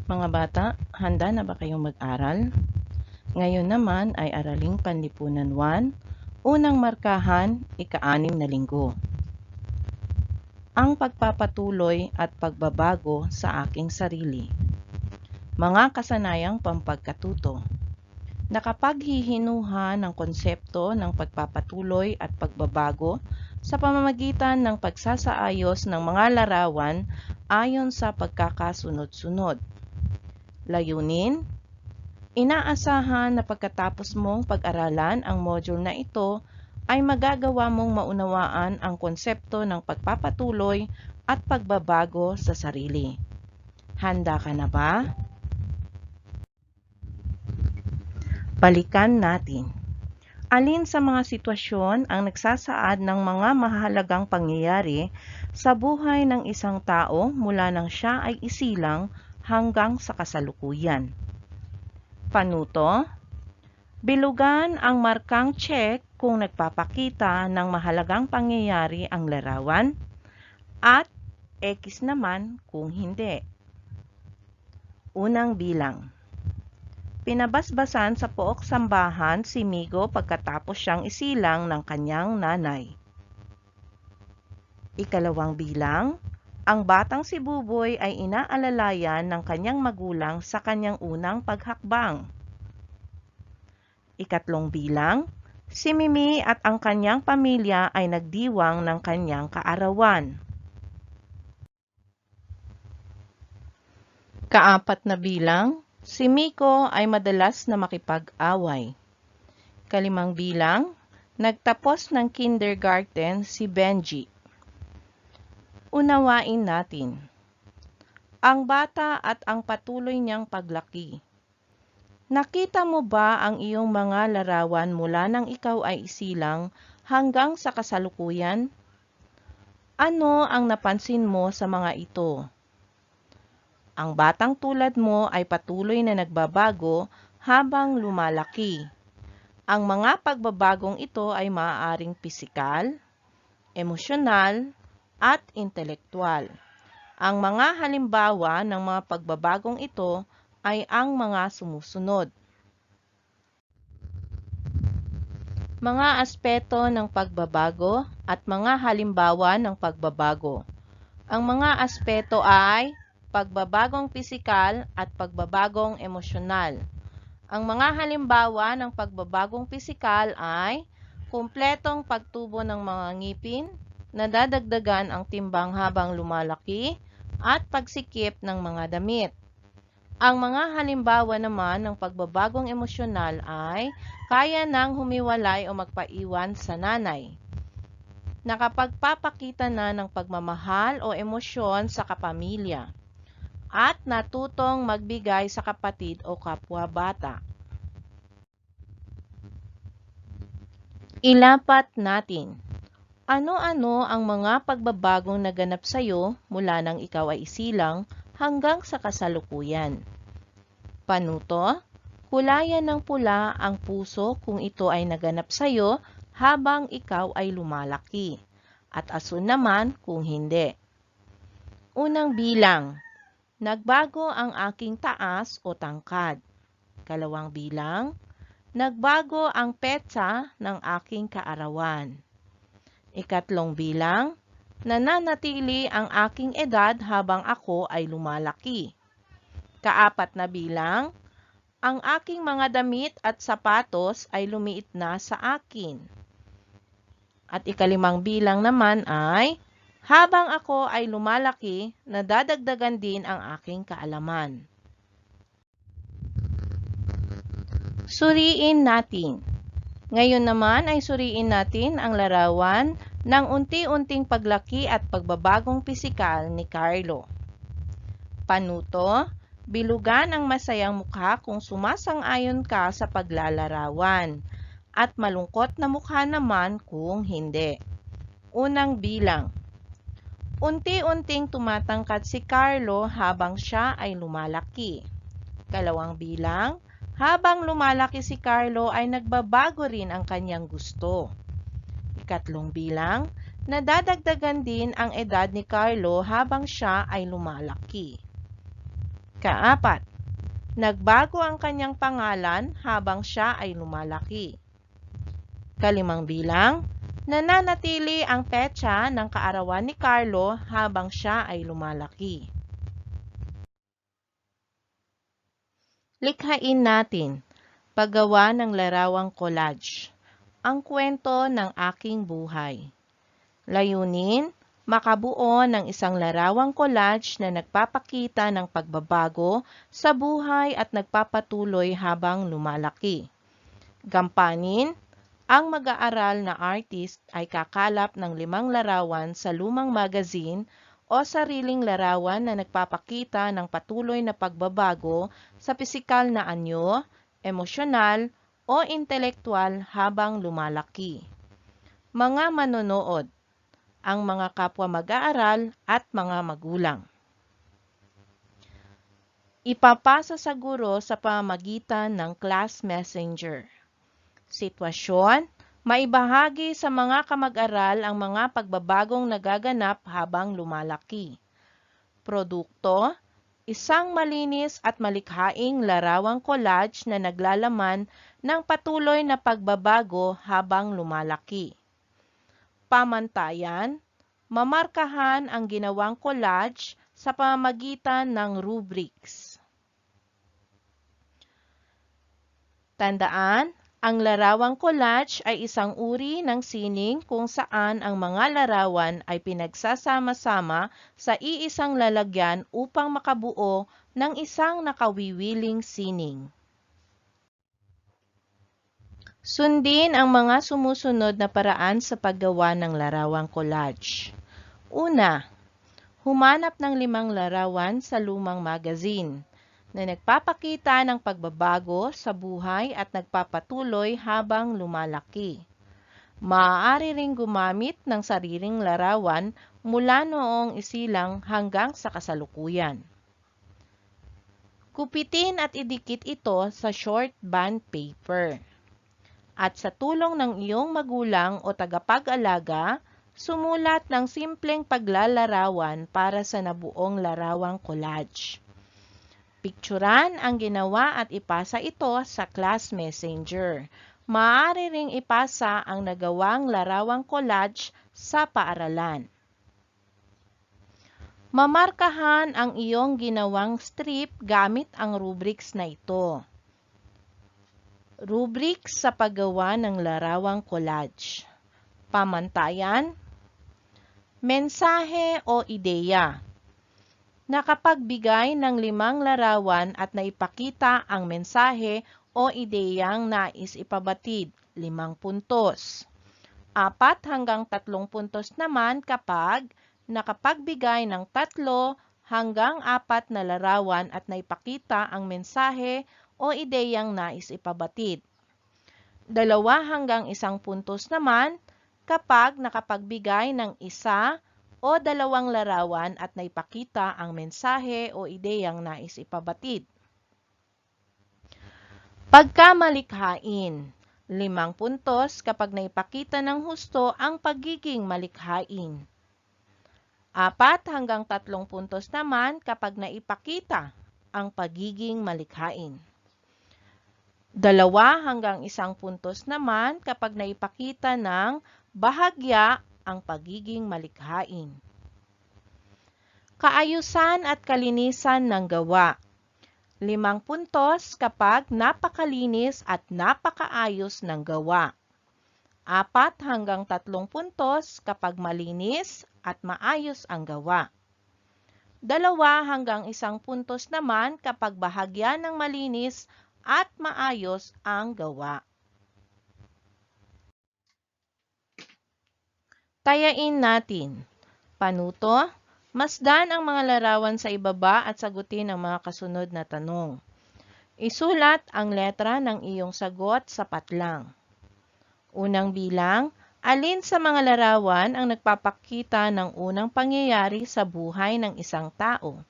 Mga bata, handa na ba kayong mag-aral? Ngayon naman ay Araling Panlipunan 1, unang markahan, ika-6 na linggo. Ang pagpapatuloy at pagbabago sa aking sarili. Mga kasanayang pampagkatuto. Nakapaghihinuha ng konsepto ng pagpapatuloy at pagbabago sa pamamagitan ng pagsasaayos ng mga larawan ayon sa pagkakasunod-sunod. Layunin: inaasahan na pagkatapos mong pag-aralan ang module na ito ay magagawa mong maunawaan ang konsepto ng pagpapatuloy at pagbabago sa sarili. Handa ka na ba? Balikan natin. Alin sa mga sitwasyon ang nagsasaad ng mga mahalagang pangyayari sa buhay ng isang tao mula nang siya ay isilang hanggang sa kasalukuyan? Panuto: bilugan ang markang check kung nagpapakita ng mahalagang pangyayari ang larawan, at X naman kung hindi. Unang bilang. Pinabasbasan sa pook sambahan si Migo pagkatapos siyang isilang ng kanyang nanay. Ikalawang bilang. Ang batang si Buboy ay inaalalayan ng kanyang magulang sa kanyang unang paghakbang. Ikatlong bilang. Si Mimi at ang kanyang pamilya ay nagdiwang ng kanyang kaarawan. Kaapat na bilang. Si Miko ay madalas na makipag-away. Kalimang bilang. Nagtapos ng kindergarten si Benji. Unawain natin. Ang bata at ang patuloy niyang paglaki. Nakita mo ba ang iyong mga larawan mula nang ikaw ay isilang hanggang sa kasalukuyan? Ano ang napansin mo sa mga ito? Ang batang tulad mo ay patuloy na nagbabago habang lumalaki. Ang mga pagbabagong ito ay maaaring pisikal, emosyonal, at intelektual. Ang mga halimbawa ng mga pagbabagong ito ay ang mga sumusunod. Mga aspeto ng pagbabago at mga halimbawa ng pagbabago. Ang mga aspeto ay pagbabagong pisikal at pagbabagong emosyonal. Ang mga halimbawa ng pagbabagong pisikal ay kumpletong pagtubo ng mga ngipin, nadadagdagan ang timbang habang lumalaki, at pagsikip ng mga damit. Ang mga halimbawa naman ng pagbabagong emosyonal ay kaya nang humiwalay o magpaiwan sa nanay. Nakapagpapakita na ng pagmamahal o emosyon sa kapamilya, at natutong magbigay sa kapatid o kapwa-bata. Ilapat natin. Ano-ano ang mga pagbabagong naganap sa iyo mula nang ikaw ay isilang hanggang sa kasalukuyan? Panuto: kulayan ng pula ang puso kung ito ay naganap sa iyo habang ikaw ay lumalaki, at asul naman kung hindi. Unang bilang. Nagbago ang aking taas o tangkad. Kalawang bilang. Nagbago ang petsa ng aking kaarawan. Ikatlong bilang. Nananatili ang aking edad habang ako ay lumalaki. Kaapat na bilang. Ang aking mga damit at sapatos ay lumiit na sa akin. At ikalimang bilang naman ay, habang ako ay lumalaki, nadadagdagan din ang aking kaalaman. Suriin natin. Ngayon naman ay suriin natin ang larawan ng unti-unting paglaki at pagbabagong pisikal ni Carlo. Panuto: bilugan ang masayang mukha kung sumasang-ayon ka sa paglalarawan, at malungkot na mukha naman kung hindi. Unang bilang. Unti-unting tumatangkad si Carlo habang siya ay lumalaki. Kalawang bilang. Habang lumalaki si Carlo ay nagbabago rin ang kanyang gusto. Ikatlong bilang. Nadadagdagan din ang edad ni Carlo habang siya ay lumalaki. Ika-4, nagbago ang kanyang pangalan habang siya ay lumalaki. Ka-5 bilang, nananatili ang petsa ng kaarawan ni Carlo habang siya ay lumalaki. Likhain natin, paggawa ng larawang collage, ang kwento ng aking buhay. Layunin, makabuo ng isang larawang collage na nagpapakita ng pagbabago sa buhay at nagpapatuloy habang lumalaki. Gampanin, ang mag-aaral na artist ay kakalap ng 5 larawan sa lumang magazine o sariling larawan na nagpapakita ng patuloy na pagbabago sa pisikal na anyo, emosyonal o intelektual habang lumalaki. Mga manonood, ang mga kapwa mag-aaral at mga magulang. Ipapasa sa guro sa pamamagitan ng class messenger. Sitwasyon, maibahagi sa mga kamag-aral ang mga pagbabagong nagaganap habang lumalaki. Produkto, isang malinis at malikhaing larawang collage na naglalaman ng patuloy na pagbabago habang lumalaki. Pamantayan, mamarkahan ang ginawang collage sa pamamagitan ng rubrics. Tandaan, ang larawang collage ay isang uri ng sining kung saan ang mga larawan ay pinagsasama-sama sa iisang lalagyan upang makabuo ng isang nakawiwiling sining. Sundin ang mga sumusunod na paraan sa paggawa ng larawang collage. Una, humanap ng 5 larawan sa lumang magazine na nagpapakita ng pagbabago sa buhay at nagpapatuloy habang lumalaki. Maaari ring gumamit ng sariling larawan mula noong isilang hanggang sa kasalukuyan. Gupitin at idikit ito sa short band paper. At sa tulong ng iyong magulang o tagapag-alaga, sumulat ng simpleng paglalarawan para sa nabuong larawang collage. Pikturan ang ginawa at ipasa ito sa class messenger. Maaari ring ipasa ang nagawang larawang collage sa paaralan. Mamarkahan ang iyong ginawang strip gamit ang rubrics na ito. Rubrics sa paggawa ng larawang collage. Pamantayan, mensahe o ideya. Nakapagbigay ng 5 larawan at naipakita ang mensahe o ideyang nais ipabatid, 5 puntos. 4 hanggang 3 puntos naman kapag nakapagbigay ng 3 hanggang 4 na larawan at naipakita ang mensahe o ideyang nais ipabatid. 2 hanggang 1 puntos naman kapag nakapagbigay ng 1 o 2 larawan at naipakita ang mensahe o ideyang nais ipabatid. Pagkamalikhain, 5 puntos kapag naipakita ng husto ang pagiging malikhain. 4 hanggang 3 puntos naman kapag naipakita ang pagiging malikhain. 2 hanggang 1 puntos naman kapag naipakita ng bahagya ang pagiging malikhain. Kaayusan at kalinisan ng gawa. 5 puntos kapag napakalinis at napakaayos ng gawa. 4 hanggang 3 puntos kapag malinis at maayos ang gawa. 2 hanggang 1 puntos naman kapag bahagya ng malinis at maayos ang gawa. Tayain natin. Panuto, masdan ang mga larawan sa ibaba at sagutin ang mga kasunod na tanong. Isulat ang letra ng iyong sagot sa patlang. Unang bilang, alin sa mga larawan ang nagpapakita ng unang pangyayari sa buhay ng isang tao?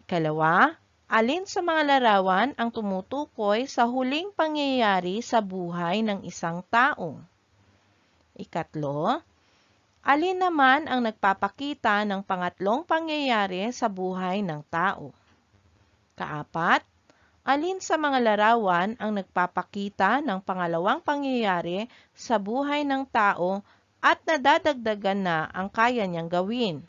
Ikalawa, alin sa mga larawan ang tumutukoy sa huling pangyayari sa buhay ng isang tao? Ikatlo, alin naman ang nagpapakita ng pangatlong pangyayari sa buhay ng tao? Kaapat, alin sa mga larawan ang nagpapakita ng pangalawang pangyayari sa buhay ng tao at nadadagdagan na ang kaya niyang gawin?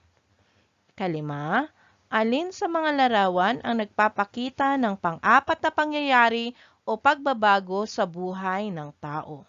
Kalima, alin sa mga larawan ang nagpapakita ng pang-apat na pangyayari o pagbabago sa buhay ng tao?